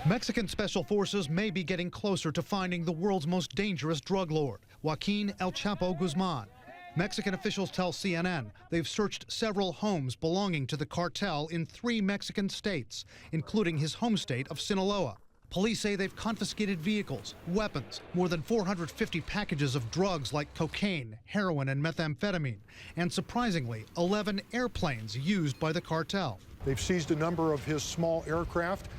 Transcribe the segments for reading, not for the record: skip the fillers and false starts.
Mexican special forces may be getting closer to finding the world's most dangerous drug lord, Joaquin El Chapo Guzman. Mexican officials tell CNN they've searched several homes belonging to the cartel in 3 Mexican states, including his home state of Sinaloa. Police say they've confiscated vehicles, weapons, more than 450 packages of drugs like cocaine, heroin, and methamphetamine, and surprisingly, 11 airplanes used by the cartel. They've seized a number of his small aircraft,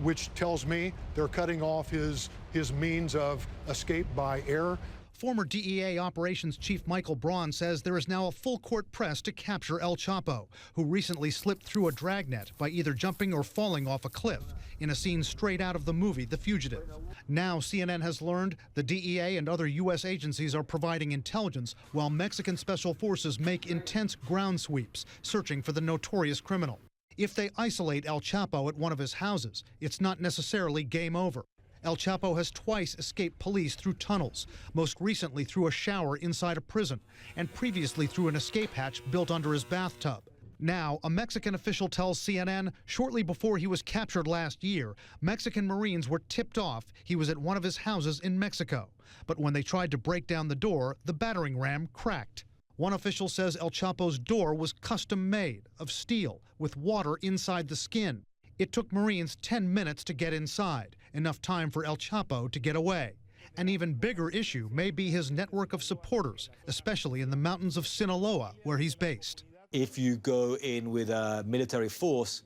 which tells me they're cutting off his means of escape by air. Former DEA Operations Chief Michael Braun says there is now a full-court press to capture El Chapo, who recently slipped through a dragnet by either jumping or falling off a cliff in a scene straight out of the movie The Fugitive. Now CNN has learned the DEA and other U.S. agencies are providing intelligence while Mexican special forces make intense ground sweeps, searching for the notorious criminal. If they isolate El Chapo at one of his houses, it's not necessarily game over. El Chapo has twice escaped police through tunnels, most recently through a shower inside a prison, and previously through an escape hatch built under his bathtub. Now, a Mexican official tells CNN shortly before he was captured last year, Mexican Marines were tipped off he was at one of his houses in Mexico. But when they tried to break down the door, the battering ram cracked. One official says El Chapo's door was custom-made, of steel, with water inside the skin. It took Marines 10 minutes to get inside, enough time for El Chapo to get away. An even bigger issue may be his network of supporters, especially in the mountains of Sinaloa, where he's based. If you go in with a military force,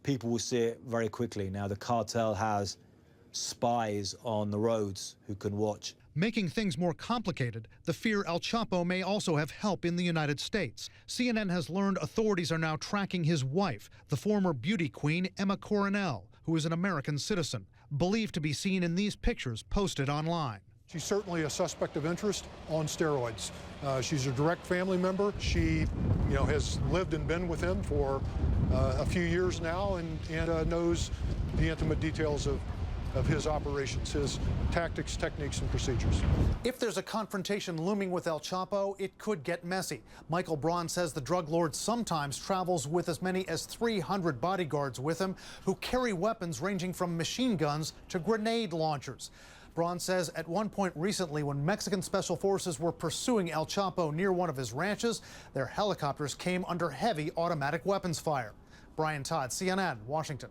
people will see it very quickly. Now, the cartel has spies on the roads who can watch. Making things more complicated, the fear El Chapo may also have help in the United States. CNN has learned authorities are now tracking his wife, the former beauty queen Emma Coronel, who is an American citizen, believed to be seen in these pictures posted online. She's certainly a suspect of interest on steroids. She's a direct family member. She, has lived and been with him for a few years now and knows the intimate details of his operations, his tactics, techniques, and procedures. If there's a confrontation looming with El Chapo, it could get messy. Michael Braun says the drug lord sometimes travels with as many as 300 bodyguards with him who carry weapons ranging from machine guns to grenade launchers. Braun says at one point recently when Mexican special forces were pursuing El Chapo near one of his ranches, their helicopters came under heavy automatic weapons fire. Brian Todd, CNN, Washington.